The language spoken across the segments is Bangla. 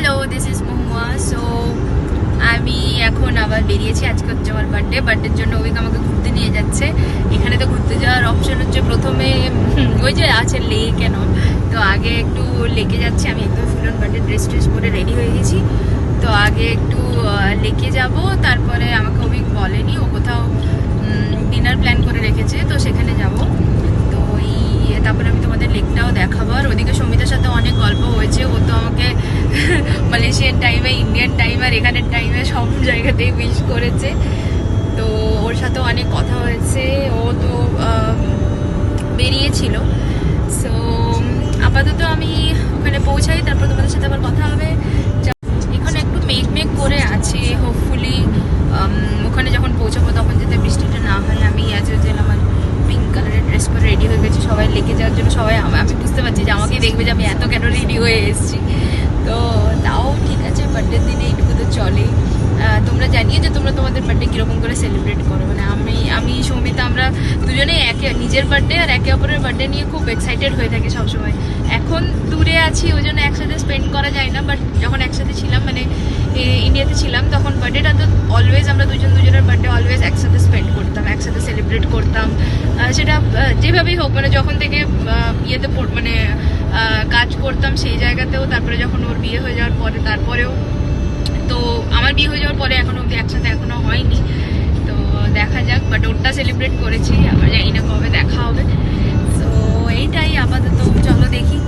Hello, this is Mahua. So আমি এখন আবার বেরিয়েছি। আজকে হচ্ছে আমার বার্থডের জন্য অভিক আমাকে ঘুরতে নিয়ে যাচ্ছে। এখানে তো ঘুরতে যাওয়ার অপশন হচ্ছে প্রথমে ওই যে আছে লেক কেন, তো আগে একটু লেকে যাচ্ছি। আমি একদম ফুল অন বার্থডে ড্রেস করে রেডি হয়ে গেছি। তো আগে একটু লেকে যাব, তারপরে আমাকে অভিক বলেনি, ও কোথাও ডিনার প্ল্যান করে রেখেছে, তো সেখানে যাব। তো তারপরে আমি তোমাদের লেকটাও দেখাবো। আর ওদিকে সমিতার সাথে অনেক গল্প হয়েছে। ও তো আমাকে মালয়েশিয়ান টাইমে, ইন্ডিয়ান টাইম আর এখানের টাইমে সব জায়গাতেই উইশ করেছে। তো ওর সাথে অনেক কথা হয়েছে। ও তো বেরিয়েছিল। সো আপাতত আমি ওখানে পৌঁছাই, তারপর তোমাদের সাথে আবার কথা হবে। এখানে একটু মেঘ করে আছে। হোপফুলি ওখানে যখন পৌঁছাবো তখন যাতে বৃষ্টিটা না হয়। আমি অ্যাজ ইউজুয়াল আমার পিঙ্ক কালারের ড্রেস করে রেডি হয়ে গেছি সবাই লেকে যাওয়ার জন্য। সবাই আমি বুঝতে পারছি যে আমাকেই দেখবে যে আমি এত কেন রেডি হয়ে এসেছি। তো তাও ঠিক আছে, বার্থডের দিনে এইটুকু তো চলেই। তোমরা জানিয়ে যে তোমরা তোমাদের বার্থডে কীরকম করে সেলিব্রেট করো। মানে আমি সৌমিতা আমরা দুজনেই নিজের বার্থডে আর একে অপরের বার্থডে নিয়ে খুব এক্সাইটেড হয়ে থাকি সবসময়। এখন দূরে আছি ওই জন্য একসাথে স্পেন্ড করা যায় না, বাট যখন একসাথে ছিলাম মানে ইন্ডিয়াতে ছিলাম তখন বার্থডেটা তো অলওয়েজ আমরা দুজনের বার্থডে অলওয়েজ একসাথে স্পেন্ড করতাম, একসাথে সেলিব্রেট করতাম। সেটা যেভাবেই হোক, মানে যখন থেকে ইয়েতে মানে কাজ করতাম সেই জায়গাতেও, তারপরে যখন ওর বিয়ে হয়ে যাওয়ার পরে, তারপরেও তো আমার বিয়ে হয়ে যাওয়ার পরে এখনো অব্দি একসাথে এখনো হয়নি। তো দেখা যাক, বাট ওরটা সেলিব্রেট করেছি। আবার জানি না কবে দেখা হবে। সো এইটাই আপাতত, চলো দেখি।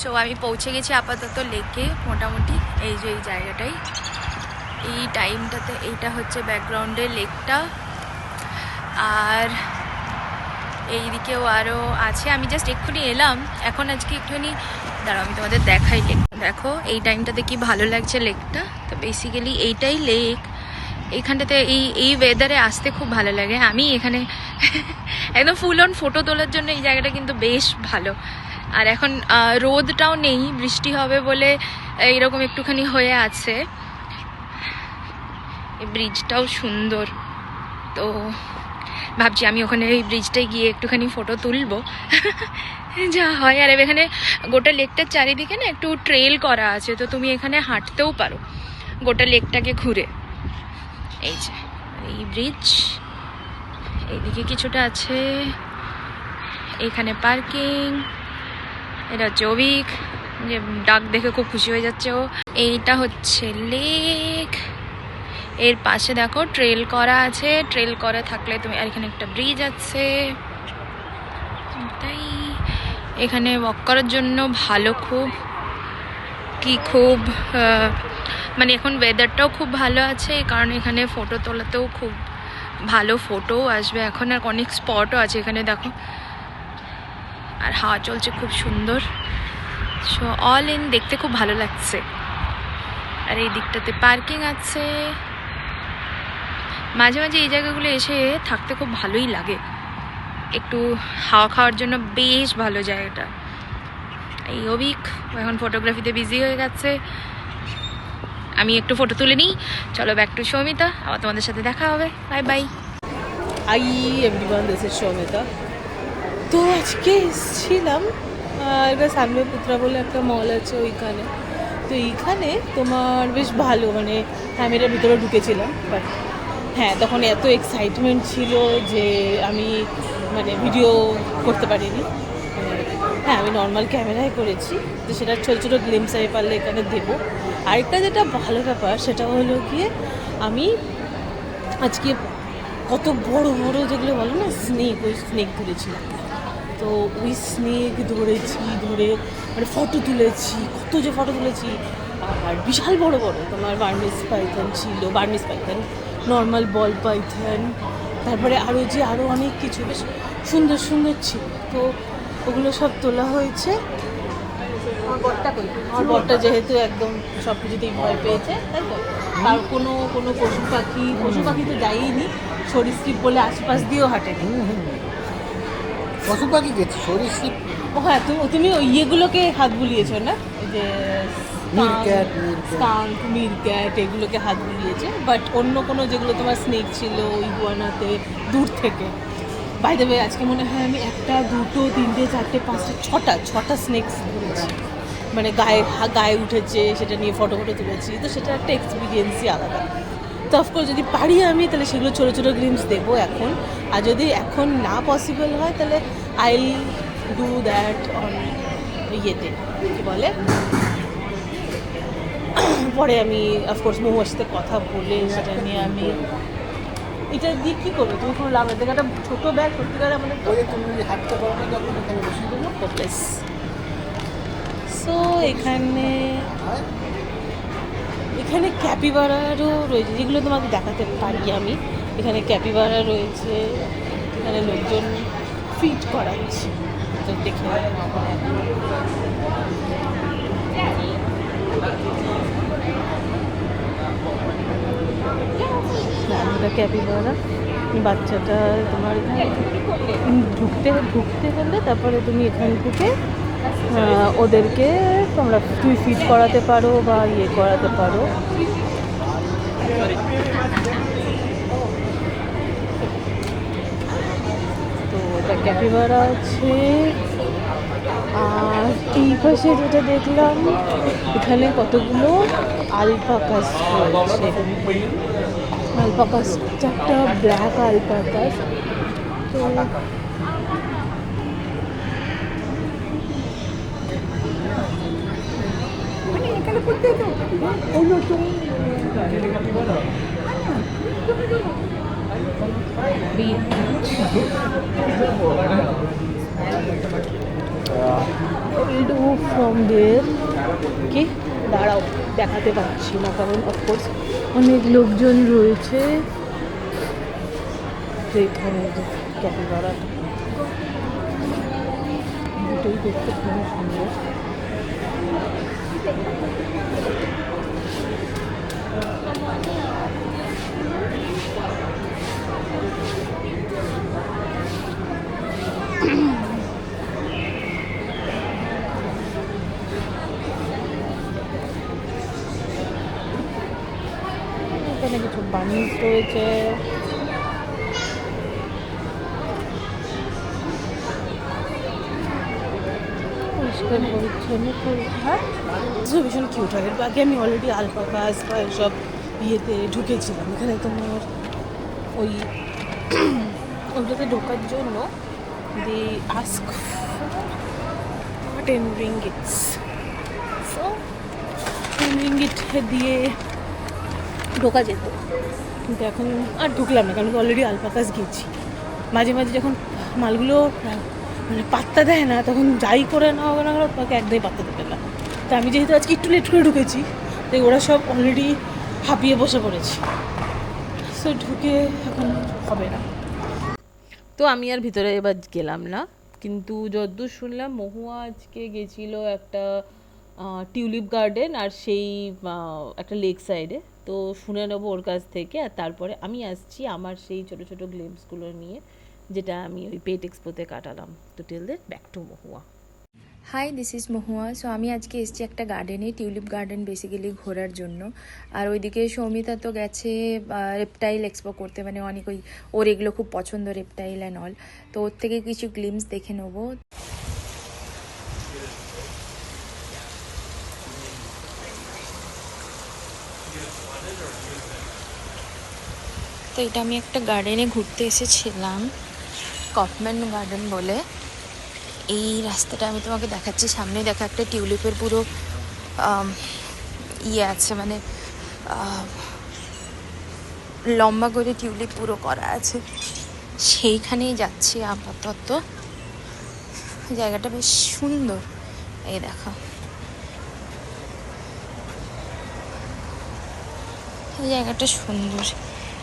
সো আমি পৌঁছে গেছি আপাতত লেকে মোটামুটি। এই যে এই জায়গাটাই, এই টাইমটাতে এইটা হচ্ছে ব্যাকগ্রাউন্ডে লেকটা। আর এইদিকেও আরও আছে। আমি জাস্ট এক্ষুনি এলাম, এখন আজকে একটুখানি দাঁড়াও আমি তোমাদের দেখাই লেক। দেখো এই টাইমটাতে কি ভালো লাগছে লেকটা। তো বেসিক্যালি এইটাই লেক। এইখানটাতে এই ওয়েদারে আসতে খুব ভালো লাগে। আমি এখানে একদম ফুল অন ফটো তোলার জন্য এই জায়গাটা কিন্তু বেশ ভালো। আর এখন রোদটাও নেই, বৃষ্টি হবে বলে এইরকম একটুখানি হয়ে আছে। এই ব্রিজটাও সুন্দর। তো ভাবছি আমি ওখানে এই ব্রিজটায় গিয়ে একটুখানি ফটো তুলবো যা হয়। আর এখানে গোটা লেকটার চারিদিকে না একটু ট্রেল করা আছে, তো তুমি এখানে হাঁটতেও পারো গোটা লেকটাকে ঘুরে। এই যে এই ব্রিজ, এইদিকে কিছুটা আছে, এখানে পার্কিং। এটা হচ্ছে অভিক, যে ডাক দেখে খুব খুশি হয়ে যাচ্ছে ও। এইটা হচ্ছে লেক, এর পাশে দেখো ট্রেল করা আছে। ট্রেল করা থাকলে তুমি, আর এখানে একটা ব্রিজ আছে। তাই এখানে ওয়াক করার জন্য ভালো, খুব মানে এখন ওয়েদারটাও খুব ভালো আছে, কারণ এখানে ফটো তোলাতেও খুব ভালো ফটোও আসবে এখন। আর অনেক স্পটও আছে এখানে দেখো, আর হাওয়া চলছে খুব সুন্দর। সো অল ইন দেখতে খুব ভালো লাগছে। আর এই দিকটাতে পার্কিং আছে। মাঝে মাঝে এই জায়গাগুলো এসে থাকতে খুব ভালোই লাগে, একটু হাওয়া খাওয়ার জন্য বেশ ভালো জায়গাটা। এই অভিক এখন ফটোগ্রাফিতে বিজি হয়ে গেছে, আমি একটু ফটো তুলে নিই। চলো ব্যাক টু সৌমিতা, আবার তোমাদের সাথে দেখা হবে। Bye bye. Hi everyone, this is Soumita. তো আজকে এসেছিলাম একটা সামনে পুত্রা বলে একটা মল আছে ওইখানে। তো এইখানে তোমার বেশ ভালো, মানে ক্যামেরার ভিতরে ঢুকেছিলাম, বাট হ্যাঁ তখন এত এক্সাইটমেন্ট ছিল যে আমি মানে ভিডিও করতে পারিনি। হ্যাঁ আমি নর্মাল ক্যামেরায় করেছি, তো সেটা ছোটো ছোটো গ্লিমস আমি পারলে এখানে দেবো। আরেকটা যেটা ভালো ব্যাপার সেটা হলো গিয়ে আমি আজকে কত বড় বড় যেগুলো বলো না স্নেক, ওই স্নেক ধরেছিলাম। তো ওই স্নেক ধরে মানে ফটো তুলেছি, কত যে ফটো তুলেছি। আর বিশাল বড় বড় তোমার বার্মিজ পাইথন ছিল, বার্মিজ পাইথন, নর্মাল বল পাইথন, তারপরে আরও অনেক কিছু বেশ সুন্দর সুন্দর ছিল। তো ওগুলো সব তোলা হয়েছে। আমার বরটা যেহেতু একদম সব কিছুতেই ভয় পেয়েছে, তাই তো আর কোনো পশু পাখি তো যাইনি, সরীসৃপ বলে আশপাশ দিয়েও হাঁটেনি। পশু পাখি গেছে, সরীসৃপ। ও হ্যাঁ, তুমি ওই ইয়েগুলোকে হাত বুলিয়েছো না, যে মিরক্যাট এগুলোকে হাত বুলিয়েছে, বাট অন্য কোনো যেগুলো তোমার স্নেক ছিল ইগুয়ানাতে দূর থেকে। বাই দ্য ওয়ে আজকে মনে হয় আমি 1, 2, 3, 4, 5, 6টা স্নেকস ধরেছি। মানে গায়ে উঠেছে, সেটা নিয়ে ফটো তুলেছি, তো সেটা একটা এক্সপিরিয়েন্সই আলাদা। তো অফকোর্স যদি পারি আমি তাহলে সেগুলো ছোটো ছোটো গ্লিমস দেবো এখন, আর যদি এখন না পসিবল হয় তাহলে আই ডু দ্যাট অন ইয়েতে কী বলে, পরে আমি অফকোর্স মহুয়ার সাথে কথা বলে সেটা নিয়ে আমি এটা দিয়ে কী করবে, তুমি কোনো লাভ দেখে একটা ছোটো ব্যাগ সত্যিকার আমাদের তুমি হাঁটতে পারো না যখন এখানে বসে দেবো। হোপলেস। সো এখানে ক্যাপিবারারও রয়েছে, যেগুলো তোমাকে দেখাতে পারি আমি। এখানে ক্যাপিবারা রয়েছে, এখানে লোকজন ফিট করাচ্ছে, তো দেখে ক্যাপিবারা বাচ্চাটা তোমার এখানে ঢুকতে হলে তারপরে তুমি এখান থেকে ওদেরকে তুমি ফিট করাতে পারো বা ইয়ে করাতে পারো। তো এটা ক্যাপিবারা আছে। আর এই পাশে যেটা দেখলাম এখানে কতগুলো আলপাকাস রয়েছে, আলপাকাস চারটা ব্ল্যাক আলপাকাস। তো ফ্রম দেয়ার কি দাঁড়াও দেখাতে পারছি না, কারণ অফকোর্স অনেক লোকজন রয়েছে। এখানে ক্যাপিবারা দুটোই দেখতে খুবই সুন্দর। এখানে কিছু বানিস রয়েছে, পরিষ্কার পরিচ্ছন্ন হ্যাঁ ভীষণ কিউট হয়। আগে আমি অলরেডি আলপাকাস বা এসব ইয়েতে ঢুকেছিলাম। এখানে তোমার ওইটাতে ঢোকার জন্য দি আস্ক 10 ringgits, সো 10 ringgit দিয়ে ঢোকা যেত, কিন্তু এখন আর ঢুকলাম না, কারণ অলরেডি আলপাকাস গেছি। মাঝে মাঝে যখন মালগুলো মানে পাত্তা দেয় না, তখন যাই করে না হবে না তোমাকে একদমই পাত্তা দেবে না। তো আমি যেহেতু আজকে একটু লেট করে ঢুকেছি, তাই ওরা সব অলরেডি হাঁপিয়ে বসে পড়েছে, সো ঢুকে এখন হবে না। তো আমি আর ভিতরে এবার গেলাম না, কিন্তু যতদূর শুনলাম মহুয়া আজকে গেছিলো একটা টিউলিপ গার্ডেন আর সেই একটা লেক সাইডে। তো শুনে নেবো ওর কাছ থেকে, আর তারপরে আমি আসছি আমার সেই ছোটো ছোটো গ্লিমসগুলো নিয়ে, যেটা আমি ওই পেট এক্সপোতে কাটালাম। তো till then back to Mahua. Hi, this is Mahua. So আমি আজকে এসেছি একটা গার্ডেনে, টিউলিপ গার্ডেন বেসিক্যালি ঘোরার জন্য। আর ওইদিকে সৌমিতা তো গেছে রেপটাইল এক্সপো করতে, মানে অনেক ওর এগুলো খুব পছন্দ, রেপটাইল অ্যান্ড অল। তো ওর থেকে কিছু গ্লিমস দেখে নেবো। তো এটা আমি একটা গার্ডেনে ঘুরতে এসেছিলাম, কফম্যান গার্ডেন বলে। এই রাস্তাটা আমি তোমাকে দেখাচ্ছি, সামনে দেখা একটা টিউলিপের পুরো ইয়ে আছে, মানে লম্বা করে টিউলিপ পুরো করা আছে, সেইখানেই যাচ্ছি আপাতত। জায়গাটা বেশ সুন্দর, এই দেখো এই জায়গাটা সুন্দর।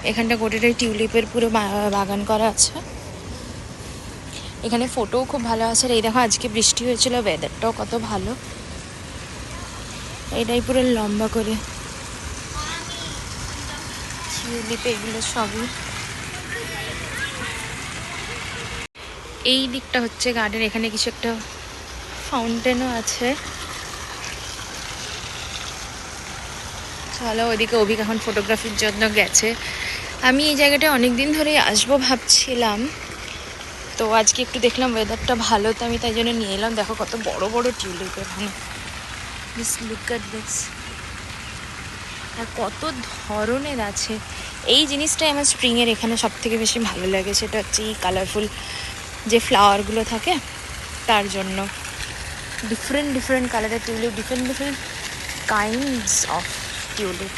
এখানটা গোটাটাই টিউলিপের পুরো বাগান করা আছে। এখানে ফটোও খুব ভালো আছে। এই দেখো আজকে বৃষ্টি হয়েছিল, ওয়েদারটাও কত ভালো। এটাই পুরো লম্বা করে টিউলিপ, এগুলো সবই। এই দিকটা হচ্ছে গার্ডেন, এখানে কিছু একটা ফাউন্টেনও আছে। চলো ওইদিকে, অভিক এখন ফটোগ্রাফির জন্য গেছে। আমি এই জায়গাটা অনেক দিন ধরেই আসবো ভাবছিলাম, তো আজকে একটু দেখলাম ওয়েদারটা ভালো, তো আমি তাই জন্য নিয়ে এলাম। দেখো কত বড় বড় টিউলিপ এখানে, দিস, লুক এট দিস। আর কত ধরনের আছে। এই জিনিসটাই আমার স্প্রিংয়ের এখানে সব থেকে বেশি ভালো লাগে, সেটা হচ্ছে এই কালারফুল যে ফ্লাওয়ারগুলো থাকে তার জন্য। ডিফারেন্ট ডিফারেন্ট কালারের tulip, different different kinds of tulip.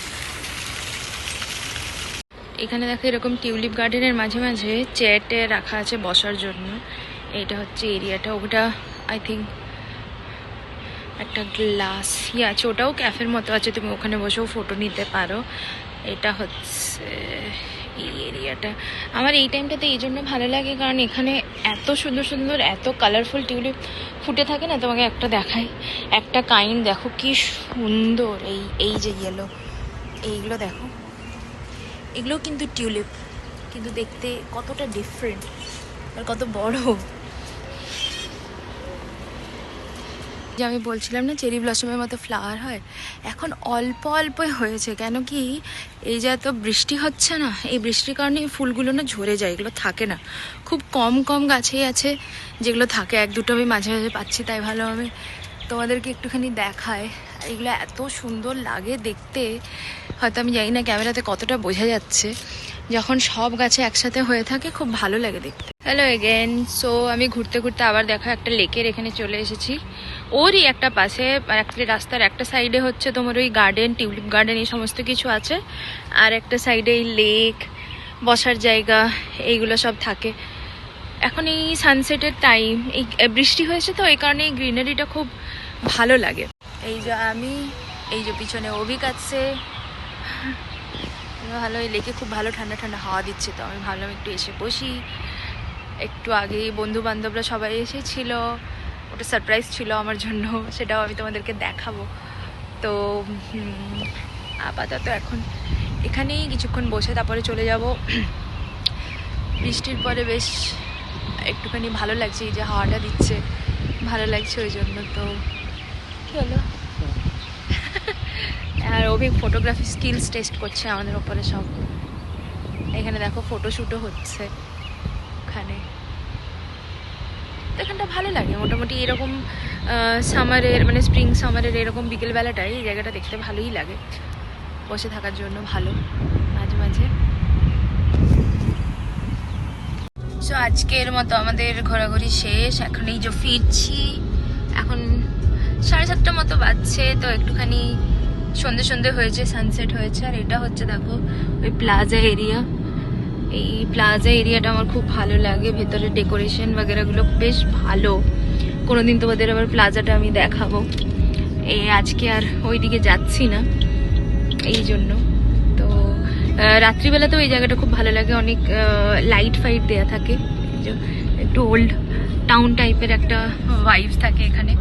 এখানে দেখো এরকম টিউলিপ গার্ডেনের মাঝে মাঝে চেয়ারটে রাখা আছে বসার জন্য। এইটা হচ্ছে এরিয়াটা, ওটা আই থিঙ্ক একটা গ্লাস আছে, ওটাও ক্যাফের মতো আছে, তুমি ওখানে বসেও ফটো নিতে পারো। এটা হচ্ছে এই এরিয়াটা। আমার এই টাইমটাতে এই জন্য ভালো লাগে কারণ এখানে এত সুন্দর সুন্দর এত কালারফুল টিউলিপ ফুটে থাকে না। তোমাকে একটা দেখাই, একটা কাইন্ড দেখো কি সুন্দর। এই যে ইয়েলো, এইগুলো দেখো, এগুলো কিন্তু টিউলিপ, কিন্তু দেখতে কতটা ডিফারেন্ট আর কত বড়। যে আমি বলছিলাম না চেরি ব্লসমের মতো ফ্লাওয়ার হয়, এখন অল্প অল্পই হয়েছে। কেন কি এই যে এত বৃষ্টি হচ্ছে না, এই বৃষ্টির কারণে এই ফুলগুলো না ঝরে যায়, এগুলো থাকে না। খুব কম কম গাছেই আছে যেগুলো থাকে, এক দুটো আমি মাঝে মাঝে পাচ্ছি, তাই ভালো আমি তোমাদেরকে একটুখানি দেখায়। এগুলো এত সুন্দর লাগে দেখতে, হয়তো আমি জানি না ক্যামেরাতে কতটা বোঝা যাচ্ছে। যখন সব গাছে একসাথে হয়ে থাকে খুব ভালো লাগে দেখতে। Hello again. সো আমি ঘুরতে ঘুরতে আবার দেখো একটা লেকের এখানে চলে এসেছি। ওরই একটা পাশে একটা রাস্তার একটা সাইডে হচ্ছে তোমার ওই গার্ডেন, টিউলিপ গার্ডেন, এই সমস্ত কিছু আছে, আর একটা সাইডে এই লেক, বসার জায়গা, এইগুলো সব থাকে। এখন এই সানসেটের টাইম, এই বৃষ্টি হয়েছে তো এই কারণে এই গ্রিনারিটা খুব ভালো লাগে। এই যে আমি, এই যে পিছনে অভিক আছে, ভালো। এই লেকে খুব ভালো ঠান্ডা ঠান্ডা হাওয়া দিচ্ছে, তো আমি ভাবলাম একটু এসে বসি। একটু আগে বন্ধু বান্ধবরা সবাই এসেছিল, ওটা সারপ্রাইজ ছিল আমার জন্য, সেটাও আমি তোমাদেরকে দেখাবো। তো আপাতত এখন এখানেই কিছুক্ষণ বসে তারপরে চলে যাব। বৃষ্টির পরে বেশ একটুখানি ভালো লাগছে, এই যে হাওয়াটা দিচ্ছে ভালো লাগছে, ওই জন্য। তো কি হলো, আর অভিক ফটোগ্রাফি স্কিলস টেস্ট করছে আমাদের ওপরে সব। এখানে দেখো ফটোশ্যুটও হচ্ছে ওখানে। তো এখানটা ভালো লাগে মোটামুটি, এরকম সামারের মানে স্প্রিং সামারের এরকম বিকেলবেলাটায় এই জায়গাটা দেখতে ভালোই লাগে, বসে থাকার জন্য ভালো মাঝে মাঝে। সো আজকের মতো আমাদের ঘোরাঘুরি শেষ, এখন এই যে ফিরছি। এখন 7:30 মতো বাজছে, তো একটুখানি সন্ধে সন্ধে হয়েছে, সানসেট হয়েছে। আর এটা হচ্ছে দেখো ওই প্লাজা এরিয়া। এই প্লাজা এরিয়াটা আমার খুব ভালো লাগে, ভেতরে ডেকোরেশন বাগেরাগুলো বেশ ভালো। কোনোদিন তোমাদের আবার প্লাজাটা আমি দেখাবো। এই আজকে আর ওইদিকে যাচ্ছি না এই জন্য। তো রাত্রিবেলাতেও এই জায়গাটা খুব ভালো লাগে, অনেক লাইট ফাইট দেয়া থাকে, একটু ওল্ড টাউন টাইপের একটা ভাইবস থাকে এখানে।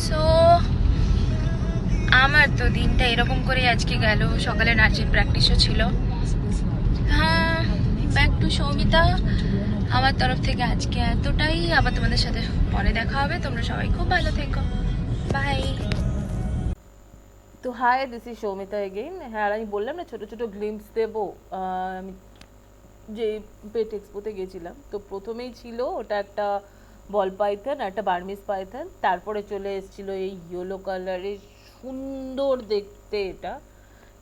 সো আমার তো দিনটা এরকম করে আজকে গেল। সকালে নাচের প্র্যাকটিসও ছিল। হ্যাঁ, ব্যাক টু সৌমিতা। আমার তরফ থেকে আজকে এতটাই। আবার তোমাদের সাথে পরে দেখা হবে। তোমরা সবাই খুব ভালো থেকো, বাই। তো hi, this is Soumita again. হ্যাঁ, আর আমি বললাম না ছোটো ছোটো গ্লিম্পস দেবো। আমি যে পেট এক্সপোতে গেছিলাম, তো প্রথমেই ছিল ওটা একটা বল পাইথন, একটা বার্মিস পাইথন, তারপরে চলে এসেছিলো এই ইয়েলো কালারের সুন্দর দেখতে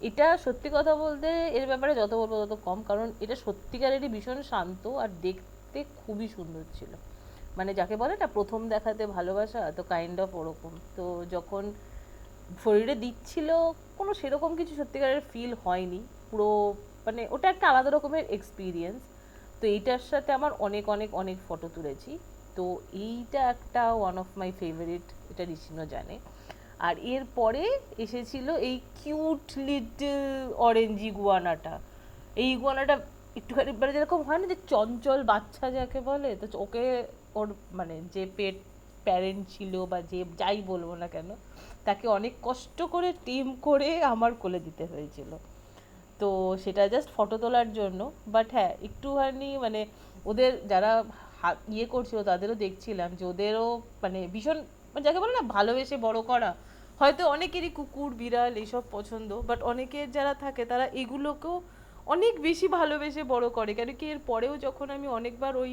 এটা সত্যি কথা বলতে এর ব্যাপারে যত বলবো তত কম, কারণ এটা সত্যিকারেরই ভীষণ শান্ত আর দেখতে খুবই সুন্দর ছিল। মানে যাকে বলে না প্রথম দেখাতে ভালোবাসা, তো কাইন্ড অফ ওরকম। তো যখন শরীরে দিচ্ছিল কোনো সেরকম কিছু সত্যিকারের ফিল হয়নি, পুরো মানে ওটা একটা আলাদা রকমের এক্সপিরিয়েন্স। তো এইটার সাথে আমার অনেক অনেক অনেক ফটো তুলেছি। তো এইটা একটা ওয়ান অফ মাই ফেভারিট, এটা ঋষিনও জানে। আর এরপরে এসেছিল এই কিউট লিটল অরেঞ্জ ইগুয়ানাটা। এই ইগুয়ানাটা একটুখানি মানে যেরকম হয় না যে চঞ্চল বাচ্চা যাকে বলে, তো ওকে ওর মানে যে প্যারেন্ট ছিল বা যে যাই বলবো না কেন, তাকে অনেক কষ্ট করে টিম করে আমার কোলে দিতে হয়েছিল। তো সেটা জাস্ট ফটো তোলার জন্য। বাট হ্যাঁ, একটুখানি মানে ওদের যারা ইয়ে করছিল তাদেরও দেখছিলাম যে ওদেরও মানে ভীষণ মানে যাকে বলে না ভালোবেসে বড় করা। হয়তো অনেকেরই কুকুর বিড়াল এইসব পছন্দ, বাট অনেকের যারা থাকে তারা এগুলোকেও অনেক বেশি ভালোবেসে বড় করে। কেন কি এর পরেও যখন আমি অনেকবার ওই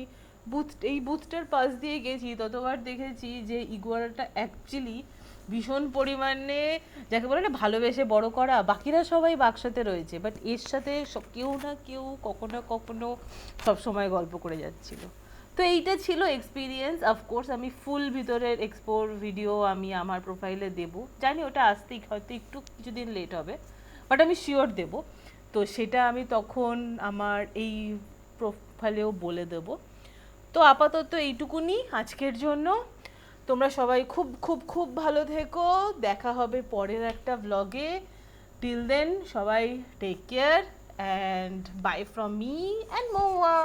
বুথটার পাশ দিয়ে গেছি, ততবার দেখেছি যে ইগুয়ানাটা অ্যাকচুয়ালি ভীষণ পরিমাণে যাকে বলে না ভালোবেসে বড় করা, বাকিরা সবাই বাক্সাতে রয়েছে বাট এর সাথে কেউ না কেউ কখনো কখনো সবসময় গল্প করে যাচ্ছিল। তো এইটা ছিল এক্সপিরিয়েন্স। অফকোর্স আমি ফুল ভিতরের এক্সপোর ভিডিও আমি আমার প্রোফাইলে দেবো, জানি ওটা আসতেই হয়তো একটু কিছুদিন লেট হবে বাট আমি শিওর দেবো। তো সেটা আমি তখন আমার এই প্রোফাইলেও বলে দেবো। তো আপাতত এইটুকুনি আজকের জন্য। তোমরা সবাই খুব খুব খুব ভালো থেকো, দেখা হবে পরের একটা ব্লগে। টিল দেন সবাই take care and bye from me and মৌয়া।